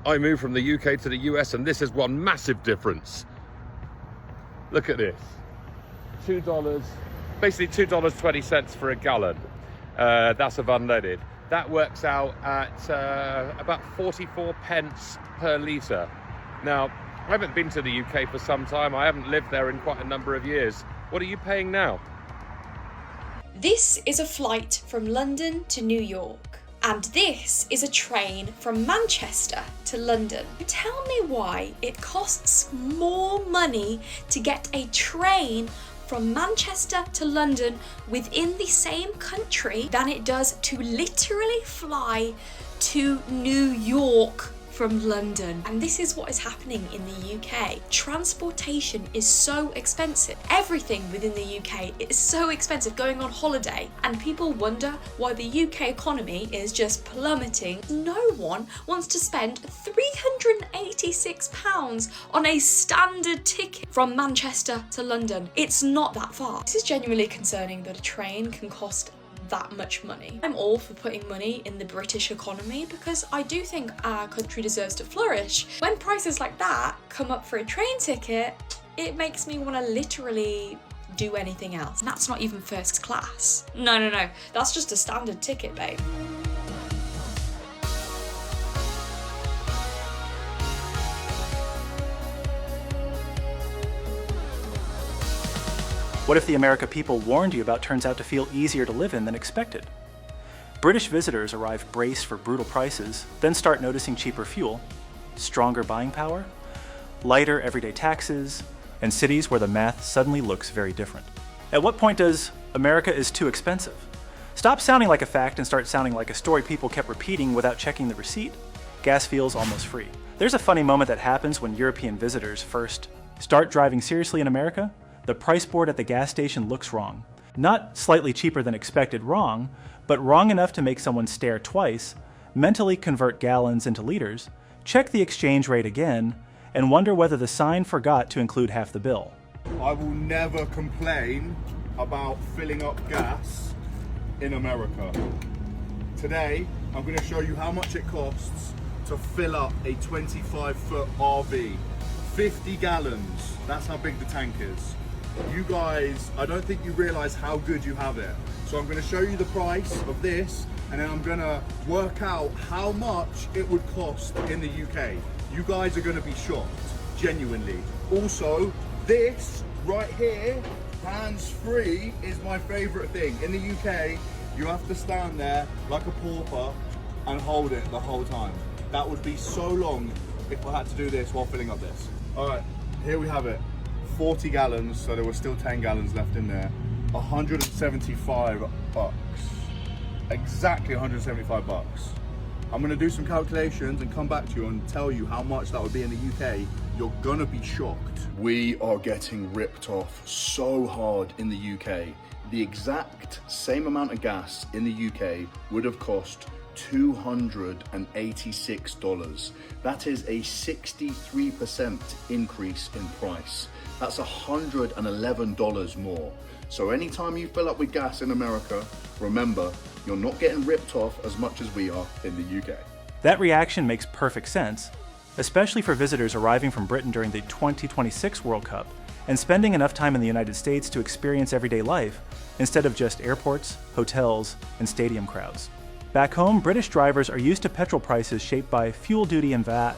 I moved from the UK to the US, and this is one massive difference. Look at this. $2, basically $2.20 for a gallon. That's of unleaded. That works out at about 44 pence per litre. Now, I haven't been to the UK for some time. I haven't lived there in quite a number of years. What are you paying now? This is a flight from London to New York. And this is a train from Manchester to London. Tell me why it costs more money to get a train from Manchester to London within the same country than it does to literally fly to New York from London. And this is what is happening in the UK. Transportation is so expensive. Everything within the UK is so expensive. Going on holiday, and people wonder why the UK economy is just plummeting. No one wants to spend £386 on a standard ticket from Manchester to London. It's not that far. This is genuinely concerning that a train can cost that much money. I'm all for putting money in the British economy because I do think our country deserves to flourish. When prices like that come up for a train ticket, it makes me want to literally do anything else. And that's not even first class. No, that's just a standard ticket, babe. What if the America people warned you about turns out to feel easier to live in than expected? British visitors arrive braced for brutal prices, then start noticing cheaper fuel, stronger buying power, lighter everyday taxes, and cities where the math suddenly looks very different. At what point does America is too expensive stop sounding like a fact and start sounding like a story people kept repeating without checking the receipt? Gas feels almost free. There's a funny moment that happens when European visitors first start driving seriously in America. The price board at the gas station looks wrong. Not slightly cheaper than expected wrong, but wrong enough to make someone stare twice, mentally convert gallons into liters, check the exchange rate again, and wonder whether the sign forgot to include half the bill. I will never complain about filling up gas in America. Today, I'm going to show you how much it costs to fill up a 25-foot RV. 50 gallons, that's how big the tank is. You guys, I don't think you realize how good you have it. So I'm going to show you the price of this, and then I'm going to work out how much it would cost in the UK. You guys are going to be shocked, genuinely. Also, this right here, hands-free, is my favorite thing. In the UK, you have to stand there like a pauper and hold it the whole time. That would be so long if I had to do this while filling up this. All right, here we have it. 40 gallons, so there were still 10 gallons left in there. 175 bucks. Exactly 175 bucks. I'm gonna do some calculations and come back to you and tell you how much that would be in the UK. You're gonna be shocked. We are getting ripped off so hard in the UK. The exact same amount of gas in the UK would have cost $286. That is a 63% increase in price. That's $111 more. So anytime you fill up with gas in America, remember, you're not getting ripped off as much as we are in the UK. That reaction makes perfect sense, especially for visitors arriving from Britain during the 2026 World Cup and spending enough time in the United States to experience everyday life instead of just airports, hotels, and stadium crowds. Back home, British drivers are used to petrol prices shaped by fuel duty and VAT,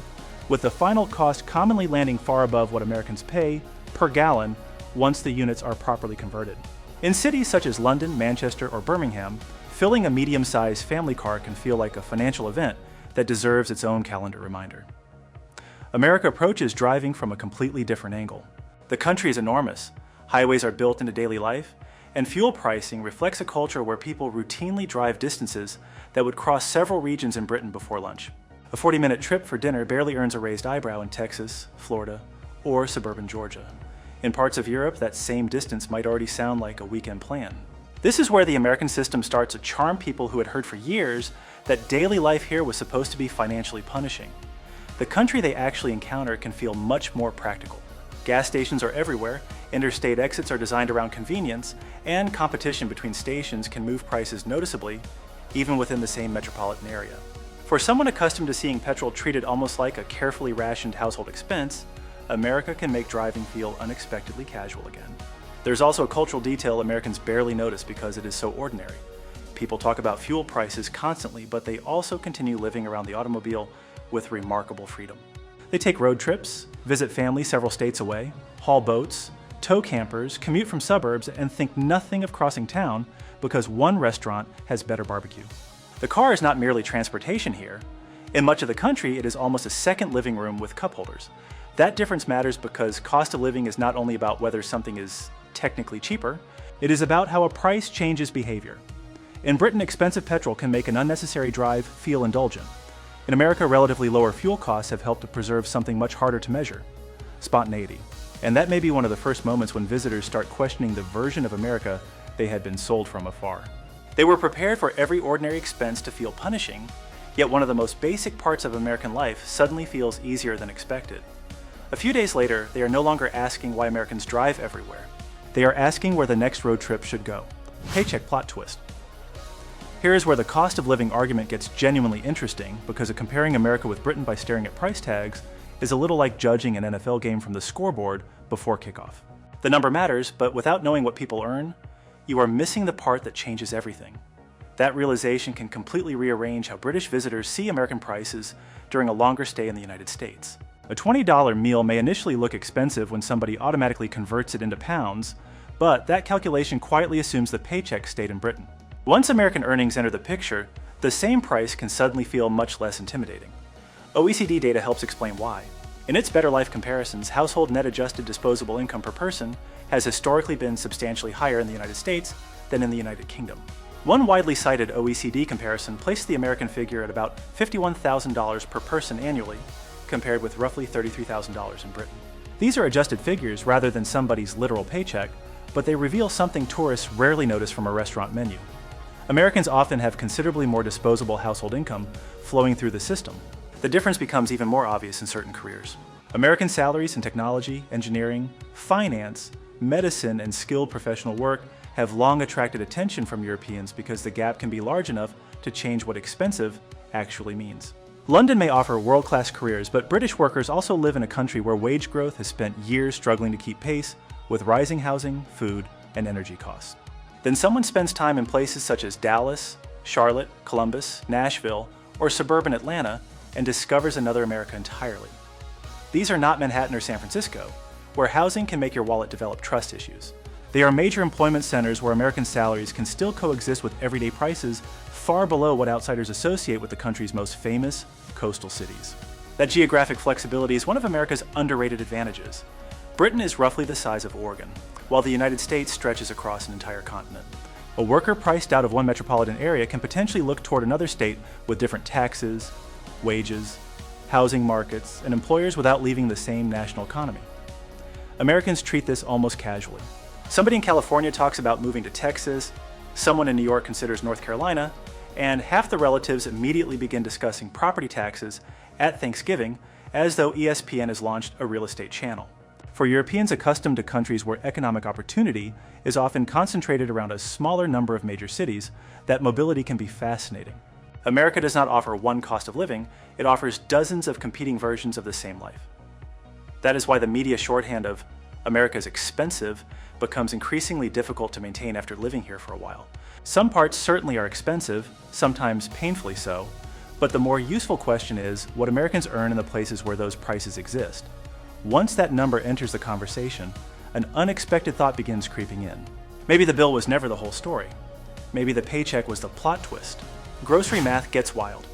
with the final cost commonly landing far above what Americans pay per gallon once the units are properly converted. In cities such as London, Manchester, or Birmingham, filling a medium-sized family car can feel like a financial event that deserves its own calendar reminder. America approaches driving from a completely different angle. The country is enormous, highways are built into daily life, and fuel pricing reflects a culture where people routinely drive distances that would cross several regions in Britain before lunch. A 40-minute trip for dinner barely earns a raised eyebrow in Texas, Florida, or suburban Georgia. In parts of Europe, that same distance might already sound like a weekend plan. This is where the American system starts to charm people who had heard for years that daily life here was supposed to be financially punishing. The country they actually encounter can feel much more practical. Gas stations are everywhere, interstate exits are designed around convenience, and competition between stations can move prices noticeably, even within the same metropolitan area. For someone accustomed to seeing petrol treated almost like a carefully rationed household expense, America can make driving feel unexpectedly casual again. There's also a cultural detail Americans barely notice because it is so ordinary. People talk about fuel prices constantly, but they also continue living around the automobile with remarkable freedom. They take road trips, visit family several states away, haul boats, tow campers, commute from suburbs, and think nothing of crossing town because one restaurant has better barbecue. The car is not merely transportation here. In much of the country, it is almost a second living room with cup holders. That difference matters because cost of living is not only about whether something is technically cheaper, it is about how a price changes behavior. In Britain, expensive petrol can make an unnecessary drive feel indulgent. In America, relatively lower fuel costs have helped to preserve something much harder to measure: spontaneity. And that may be one of the first moments when visitors start questioning the version of America they had been sold from afar. They were prepared for every ordinary expense to feel punishing, yet one of the most basic parts of American life suddenly feels easier than expected. A few days later, they are no longer asking why Americans drive everywhere. They are asking where the next road trip should go. Paycheck plot twist. Here is where the cost of living argument gets genuinely interesting, because comparing America with Britain by staring at price tags is a little like judging an NFL game from the scoreboard before kickoff. The number matters, but without knowing what people earn, you are missing the part that changes everything. That realization can completely rearrange how British visitors see American prices during a longer stay in the United States. A $20 meal may initially look expensive when somebody automatically converts it into pounds, but that calculation quietly assumes the paycheck stayed in Britain. Once American earnings enter the picture, the same price can suddenly feel much less intimidating. OECD data helps explain why. In its Better Life comparisons, household net adjusted disposable income per person has historically been substantially higher in the United States than in the United Kingdom. One widely cited OECD comparison placed the American figure at about $51,000 per person annually, compared with roughly $33,000 in Britain. These are adjusted figures rather than somebody's literal paycheck, but they reveal something tourists rarely notice from a restaurant menu. Americans often have considerably more disposable household income flowing through the system. The difference becomes even more obvious in certain careers. American salaries in technology, engineering, finance, medicine, and skilled professional work have long attracted attention from Europeans because the gap can be large enough to change what expensive actually means. London may offer world-class careers, but British workers also live in a country where wage growth has spent years struggling to keep pace with rising housing, food, and energy costs. Then someone spends time in places such as Dallas, Charlotte, Columbus, Nashville, or suburban Atlanta and discovers another America entirely. These are not Manhattan or San Francisco, where housing can make your wallet develop trust issues. They are major employment centers where American salaries can still coexist with everyday prices far below what outsiders associate with the country's most famous coastal cities. That geographic flexibility is one of America's underrated advantages. Britain is roughly the size of Oregon, while the United States stretches across an entire continent. A worker priced out of one metropolitan area can potentially look toward another state with different taxes, wages, housing markets, and employers without leaving the same national economy. Americans treat this almost casually. Somebody in California talks about moving to Texas, someone in New York considers North Carolina, and half the relatives immediately begin discussing property taxes at Thanksgiving as though ESPN has launched a real estate channel. For Europeans accustomed to countries where economic opportunity is often concentrated around a smaller number of major cities, that mobility can be fascinating. America does not offer one cost of living, it offers dozens of competing versions of the same life. That is why the media shorthand of "America's expensive" becomes increasingly difficult to maintain after living here for a while. Some parts certainly are expensive, sometimes painfully so, but the more useful question is what Americans earn in the places where those prices exist. Once that number enters the conversation, an unexpected thought begins creeping in. Maybe the bill was never the whole story. Maybe the paycheck was the plot twist. Grocery math gets wild.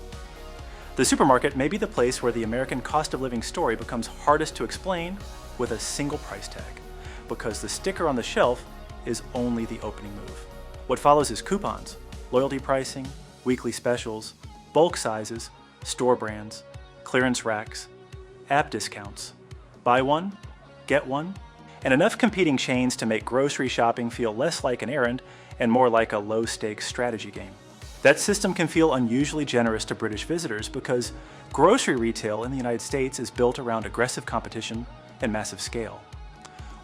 The supermarket may be the place where the American cost of living story becomes hardest to explain with a single price tag, because the sticker on the shelf is only the opening move. What follows is coupons, loyalty pricing, weekly specials, bulk sizes, store brands, clearance racks, app discounts, buy one, get one, and enough competing chains to make grocery shopping feel less like an errand and more like a low-stakes strategy game. That system can feel unusually generous to British visitors because grocery retail in the United States is built around aggressive competition and massive scale.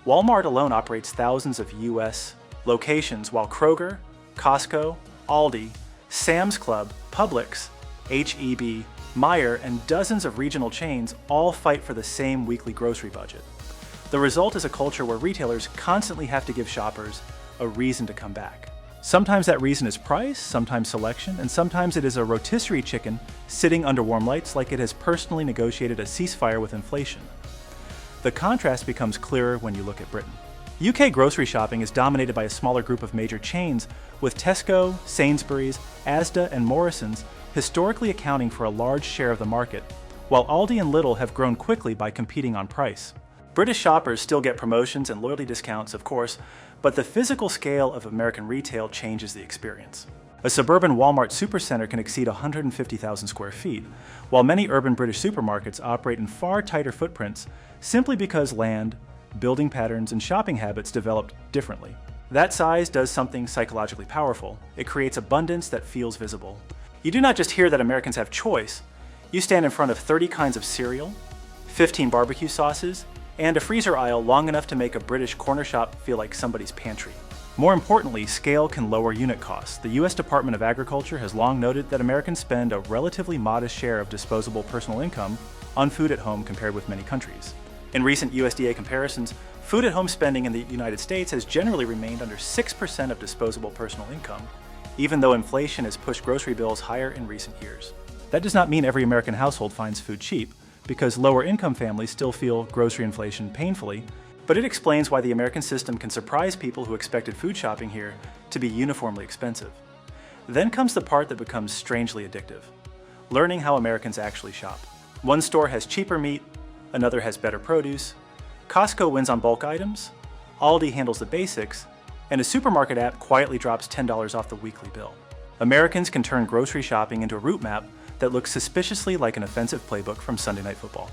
Walmart alone operates thousands of US locations, while Kroger, Costco, Aldi, Sam's Club, Publix, H-E-B, Meijer, and dozens of regional chains all fight for the same weekly grocery budget. The result is a culture where retailers constantly have to give shoppers a reason to come back. Sometimes that reason is price, sometimes selection, and sometimes it is a rotisserie chicken sitting under warm lights like it has personally negotiated a ceasefire with inflation. The contrast becomes clearer when you look at Britain. UK grocery shopping is dominated by a smaller group of major chains, with Tesco, Sainsbury's, Asda, and Morrisons historically accounting for a large share of the market, while Aldi and Lidl have grown quickly by competing on price. British shoppers still get promotions and loyalty discounts, of course, but the physical scale of American retail changes the experience. A suburban Walmart supercenter can exceed 150,000 square feet, while many urban British supermarkets operate in far tighter footprints simply because land, building patterns, and shopping habits developed differently. That size does something psychologically powerful. It creates abundance that feels visible. You do not just hear that Americans have choice, you stand in front of 30 kinds of cereal, 15 barbecue sauces, and a freezer aisle long enough to make a British corner shop feel like somebody's pantry. More importantly, scale can lower unit costs. The US Department of Agriculture has long noted that Americans spend a relatively modest share of disposable personal income on food at home compared with many countries. In recent USDA comparisons, food at home spending in the United States has generally remained under 6% of disposable personal income, even though inflation has pushed grocery bills higher in recent years. That does not mean every American household finds food cheap, because lower income families still feel grocery inflation painfully, but it explains why the American system can surprise people who expected food shopping here to be uniformly expensive. Then comes the part that becomes strangely addictive: learning how Americans actually shop. One store has cheaper meat, another has better produce, Costco wins on bulk items, Aldi handles the basics, and a supermarket app quietly drops $10 off the weekly bill. Americans can turn grocery shopping into a route map that looks suspiciously like an offensive playbook from Sunday Night Football.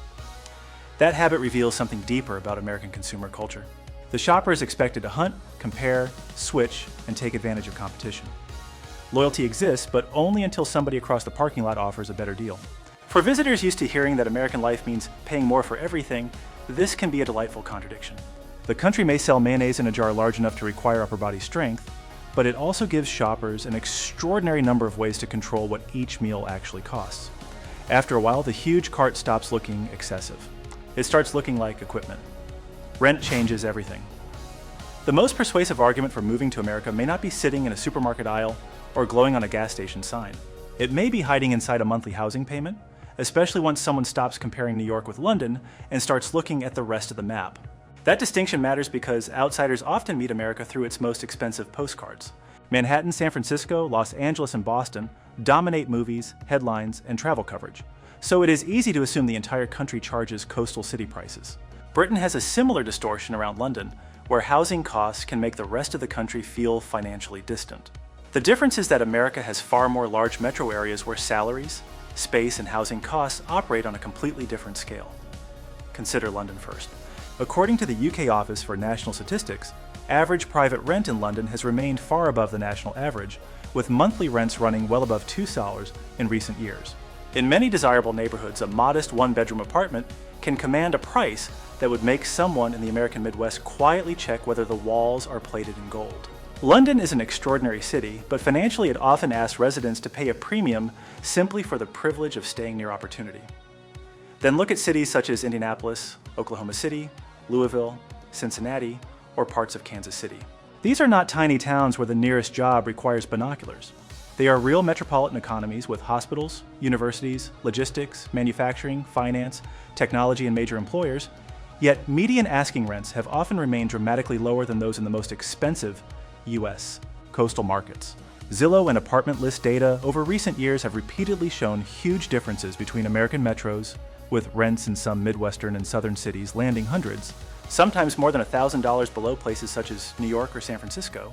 That habit reveals something deeper about American consumer culture. The shopper is expected to hunt, compare, switch, and take advantage of competition. Loyalty exists, but only until somebody across the parking lot offers a better deal. For visitors used to hearing that American life means paying more for everything, this can be a delightful contradiction. The country may sell mayonnaise in a jar large enough to require upper body strength, but it also gives shoppers an extraordinary number of ways to control what each meal actually costs. After a while, the huge cart stops looking excessive. It starts looking like equipment. Rent changes everything. The most persuasive argument for moving to America may not be sitting in a supermarket aisle or glowing on a gas station sign. It may be hiding inside a monthly housing payment, especially once someone stops comparing New York with London and starts looking at the rest of the map. That distinction matters because outsiders often meet America through its most expensive postcards. Manhattan, San Francisco, Los Angeles, and Boston dominate movies, headlines, and travel coverage, so it is easy to assume the entire country charges coastal city prices. Britain has a similar distortion around London, where housing costs can make the rest of the country feel financially distant. The difference is that America has far more large metro areas where salaries, space, and housing costs operate on a completely different scale. Consider London first. According to the UK Office for National Statistics, average private rent in London has remained far above the national average, with monthly rents running well above $2 in recent years. In many desirable neighborhoods, a modest one-bedroom apartment can command a price that would make someone in the American Midwest quietly check whether the walls are plated in gold. London is an extraordinary city, but financially it often asks residents to pay a premium simply for the privilege of staying near opportunity. Then look at cities such as Indianapolis, Oklahoma City, Louisville, Cincinnati, or parts of Kansas City. These are not tiny towns where the nearest job requires binoculars. They are real metropolitan economies with hospitals, universities, logistics, manufacturing, finance, technology, and major employers, yet median asking rents have often remained dramatically lower than those in the most expensive U.S. coastal markets. Zillow and apartment list data over recent years have repeatedly shown huge differences between American metros, with rents in some Midwestern and Southern cities landing hundreds, sometimes more than $1,000 below places such as New York or San Francisco.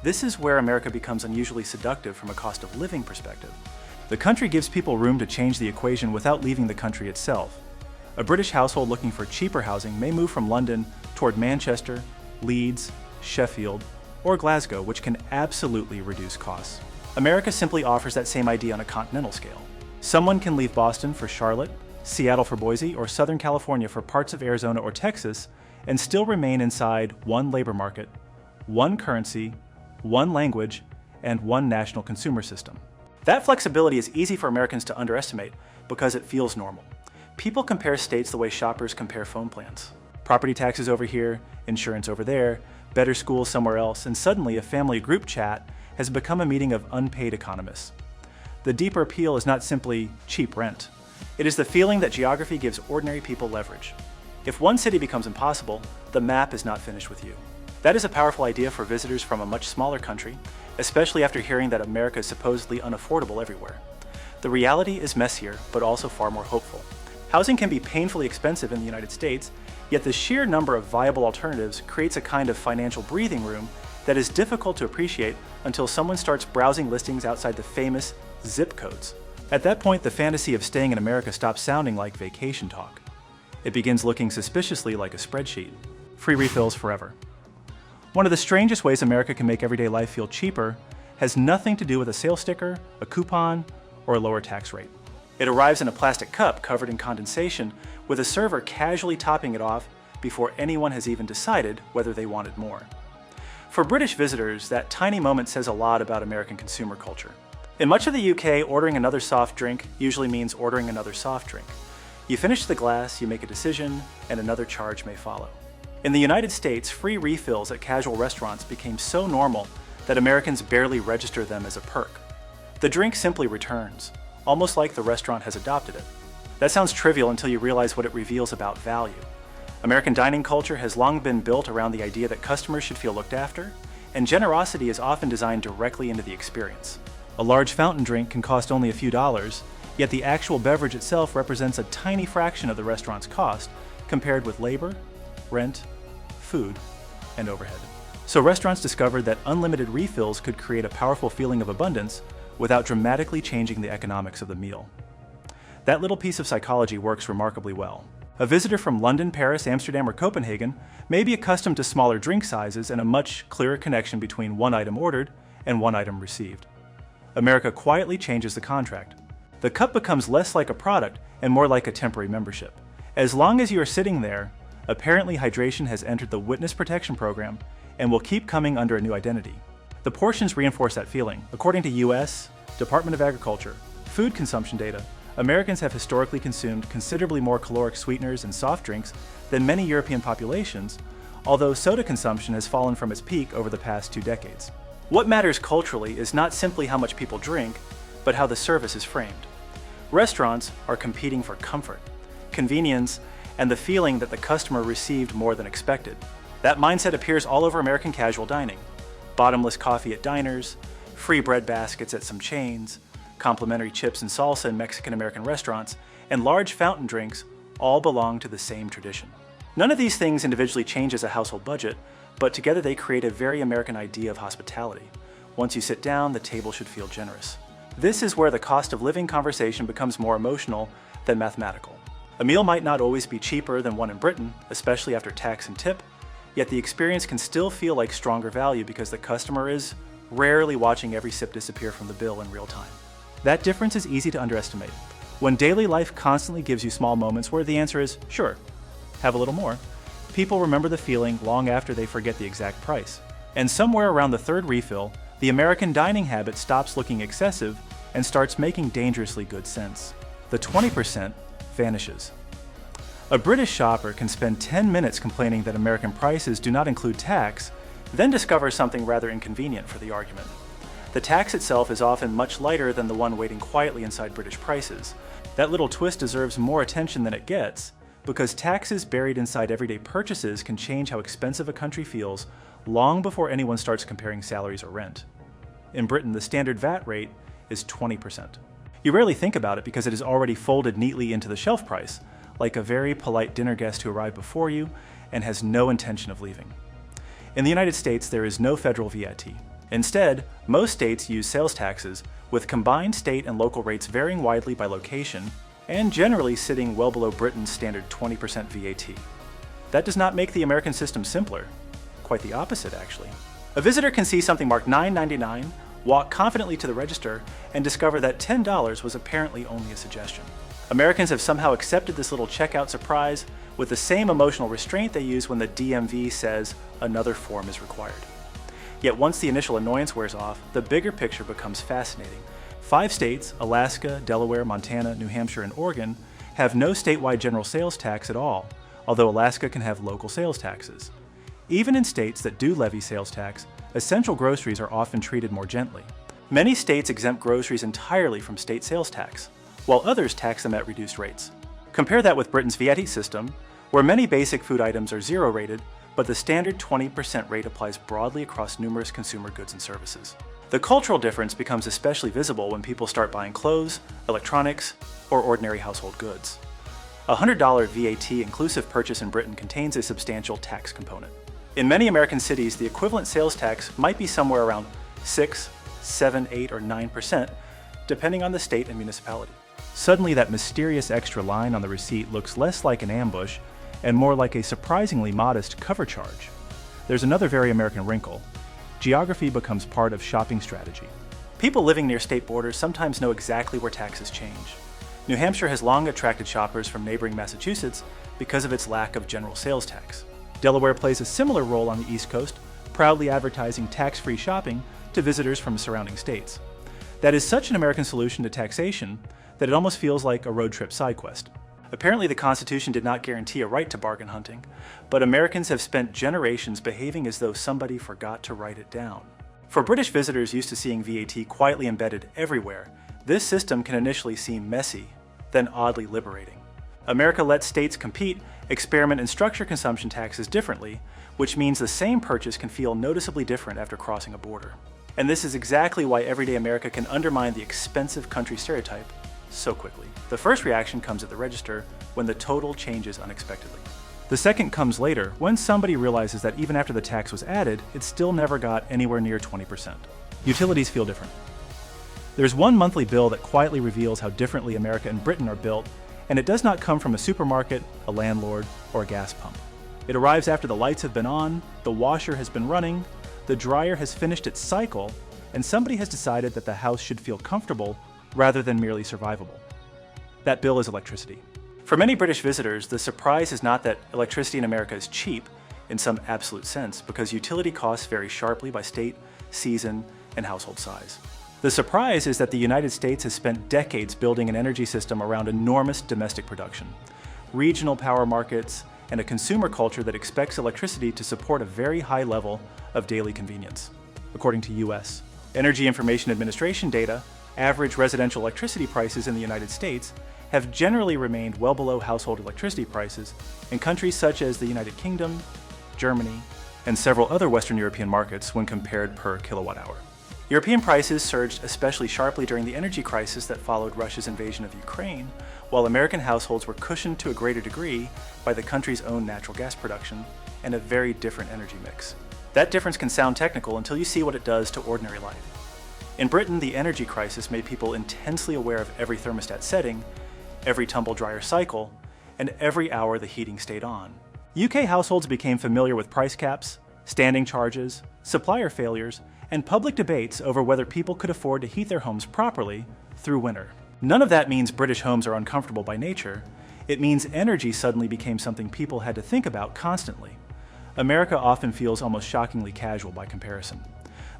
This is where America becomes unusually seductive from a cost of living perspective. The country gives people room to change the equation without leaving the country itself. A British household looking for cheaper housing may move from London toward Manchester, Leeds, Sheffield, or Glasgow, which can absolutely reduce costs. America simply offers that same idea on a continental scale. Someone can leave Boston for Charlotte, Seattle for Boise, or Southern California for parts of Arizona or Texas, and still remain inside one labor market, one currency, one language, and one national consumer system. That flexibility is easy for Americans to underestimate because it feels normal. People compare states the way shoppers compare phone plans. Property taxes over here, insurance over there, better schools somewhere else, and suddenly a family group chat has become a meeting of unpaid economists. The deeper appeal is not simply cheap rent. It is the feeling that geography gives ordinary people leverage. If one city becomes impossible, the map is not finished with you. That is a powerful idea for visitors from a much smaller country, especially after hearing that America is supposedly unaffordable everywhere. The reality is messier, but also far more hopeful. Housing can be painfully expensive in the United States, yet the sheer number of viable alternatives creates a kind of financial breathing room that is difficult to appreciate until someone starts browsing listings outside the famous zip codes. At that point, the fantasy of staying in America stops sounding like vacation talk. It begins looking suspiciously like a spreadsheet. Free refills forever. One of the strangest ways America can make everyday life feel cheaper has nothing to do with a sales sticker, a coupon, or a lower tax rate. It arrives in a plastic cup covered in condensation, with a server casually topping it off before anyone has even decided whether they wanted more. For British visitors, that tiny moment says a lot about American consumer culture. In much of the UK, ordering another soft drink usually means ordering another soft drink. You finish the glass, you make a decision, and another charge may follow. In the United States, free refills at casual restaurants became so normal that Americans barely register them as a perk. The drink simply returns, almost like the restaurant has adopted it. That sounds trivial until you realize what it reveals about value. American dining culture has long been built around the idea that customers should feel looked after, and generosity is often designed directly into the experience. A large fountain drink can cost only a few dollars, yet the actual beverage itself represents a tiny fraction of the restaurant's cost compared with labor, rent, food, and overhead. So restaurants discovered that unlimited refills could create a powerful feeling of abundance without dramatically changing the economics of the meal. That little piece of psychology works remarkably well. A visitor from London, Paris, Amsterdam, or Copenhagen may be accustomed to smaller drink sizes and a much clearer connection between one item ordered and one item received. America quietly changes the contract. The cup becomes less like a product and more like a temporary membership. As long as you are sitting there, apparently hydration has entered the witness protection program and will keep coming under a new identity. The portions reinforce that feeling. According to U.S. Department of Agriculture food consumption data, Americans have historically consumed considerably more caloric sweeteners and soft drinks than many European populations, although soda consumption has fallen from its peak over the past 2 decades. What matters culturally is not simply how much people drink, but how the service is framed. Restaurants are competing for comfort, convenience, and the feeling that the customer received more than expected. That mindset appears all over American casual dining. Bottomless coffee at diners, free bread baskets at some chains, complimentary chips and salsa in Mexican-American restaurants, and large fountain drinks all belong to the same tradition. None of these things individually changes a household budget, but together they create a very American idea of hospitality. Once you sit down, the table should feel generous. This is where the cost of living conversation becomes more emotional than mathematical. A meal might not always be cheaper than one in Britain, especially after tax and tip, yet the experience can still feel like stronger value because the customer is rarely watching every sip disappear from the bill in real time. That difference is easy to underestimate. When daily life constantly gives you small moments where the answer is, sure, have a little more, people remember the feeling long after they forget the exact price. And somewhere around the third refill, the American dining habit stops looking excessive and starts making dangerously good sense. The 20% vanishes. A British shopper can spend 10 minutes complaining that American prices do not include tax, then discover something rather inconvenient for the argument. The tax itself is often much lighter than the one waiting quietly inside British prices. That little twist deserves more attention than it gets, because taxes buried inside everyday purchases can change how expensive a country feels long before anyone starts comparing salaries or rent. In Britain, the standard VAT rate is 20%. You rarely think about it because it is already folded neatly into the shelf price, like a very polite dinner guest who arrived before you and has no intention of leaving. In the United States, there is no federal VAT. Instead, most states use sales taxes, with combined state and local rates varying widely by location and generally sitting well below Britain's standard 20% VAT. That does not make the American system simpler. Quite the opposite, actually. A visitor can see something marked $9.99, walk confidently to the register, and discover that $10 was apparently only a suggestion. Americans have somehow accepted this little checkout surprise with the same emotional restraint they use when the DMV says another form is required. Yet once the initial annoyance wears off, the bigger picture becomes fascinating. 5 states, Alaska, Delaware, Montana, New Hampshire, and Oregon, have no statewide general sales tax at all, although Alaska can have local sales taxes. Even in states that do levy sales tax, essential groceries are often treated more gently. Many states exempt groceries entirely from state sales tax, while others tax them at reduced rates. Compare that with Britain's VAT system, where many basic food items are zero rated, but the standard 20% rate applies broadly across numerous consumer goods and services. The cultural difference becomes especially visible when people start buying clothes, electronics, or ordinary household goods. A $100 VAT inclusive purchase in Britain contains a substantial tax component. In many American cities, the equivalent sales tax might be somewhere around 6, 7, 8, or 9%, depending on the state and municipality. Suddenly, that mysterious extra line on the receipt looks less like an ambush and more like a surprisingly modest cover charge. There's another very American wrinkle. Geography becomes part of shopping strategy. People living near state borders sometimes know exactly where taxes change. New Hampshire has long attracted shoppers from neighboring Massachusetts because of its lack of general sales tax. Delaware plays a similar role on the East Coast, proudly advertising tax-free shopping to visitors from surrounding states. That is such an American solution to taxation that it almost feels like a road trip side quest. Apparently, the Constitution did not guarantee a right to bargain hunting, but Americans have spent generations behaving as though somebody forgot to write it down. For British visitors used to seeing VAT quietly embedded everywhere, this system can initially seem messy, then oddly liberating. America lets states compete, experiment, and structure consumption taxes differently, which means the same purchase can feel noticeably different after crossing a border. And this is exactly why everyday America can undermine the expensive country stereotype so quickly. The first reaction comes at the register when the total changes unexpectedly. The second comes later, when somebody realizes that even after the tax was added, it still never got anywhere near 20%. Utilities feel different. There's one monthly bill that quietly reveals how differently America and Britain are built, and it does not come from a supermarket, a landlord, or a gas pump. It arrives after the lights have been on, the washer has been running, the dryer has finished its cycle, and somebody has decided that the house should feel comfortable rather than merely survivable. That bill is electricity. For many British visitors, the surprise is not that electricity in America is cheap in some absolute sense, because utility costs vary sharply by state, season, and household size. The surprise is that the United States has spent decades building an energy system around enormous domestic production, regional power markets, and a consumer culture that expects electricity to support a very high level of daily convenience. According to U.S. Energy Information Administration data, average residential electricity prices in the United States have generally remained well below household electricity prices in countries such as the United Kingdom, Germany, and several other Western European markets when compared per kilowatt hour. European prices surged especially sharply during the energy crisis that followed Russia's invasion of Ukraine, while American households were cushioned to a greater degree by the country's own natural gas production and a very different energy mix. That difference can sound technical until you see what it does to ordinary life. In Britain, the energy crisis made people intensely aware of every thermostat setting, every tumble dryer cycle, and every hour the heating stayed on. UK households became familiar with price caps, standing charges, supplier failures, and public debates over whether people could afford to heat their homes properly through winter. None of that means British homes are uncomfortable by nature. It means energy suddenly became something people had to think about constantly. America often feels almost shockingly casual by comparison.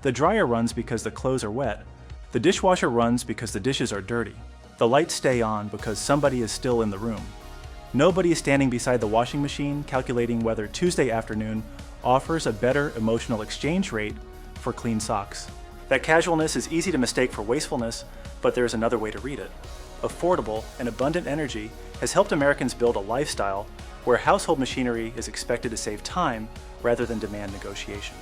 The dryer runs because the clothes are wet. The dishwasher runs because the dishes are dirty. The lights stay on because somebody is still in the room. Nobody is standing beside the washing machine calculating whether Tuesday afternoon offers a better emotional exchange rate for clean socks. That casualness is easy to mistake for wastefulness, but there's another way to read it. Affordable and abundant energy has helped Americans build a lifestyle where household machinery is expected to save time rather than demand negotiation.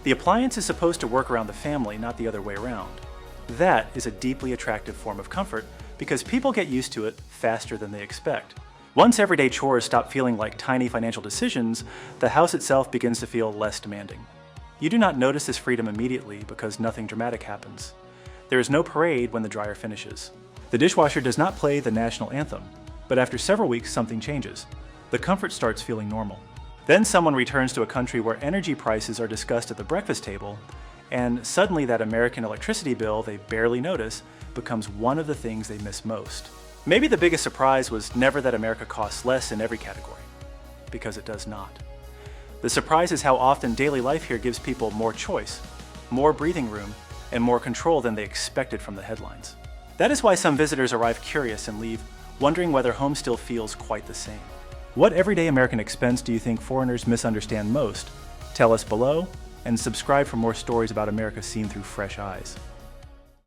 The appliance is supposed to work around the family, not the other way around. That is a deeply attractive form of comfort because people get used to it faster than they expect. Once everyday chores stop feeling like tiny financial decisions, the house itself begins to feel less demanding. You do not notice this freedom immediately because nothing dramatic happens. There is no parade when the dryer finishes. The dishwasher does not play the national anthem, but after several weeks something changes. The comfort starts feeling normal. Then someone returns to a country where energy prices are discussed at the breakfast table, and suddenly that American electricity bill they barely notice becomes one of the things they miss most. Maybe the biggest surprise was never that America costs less in every category, because it does not. The surprise is how often daily life here gives people more choice, more breathing room, and more control than they expected from the headlines. That is why some visitors arrive curious and leave, wondering whether home still feels quite the same. What everyday American expense do you think foreigners misunderstand most? Tell us below, and subscribe for more stories about America seen through fresh eyes.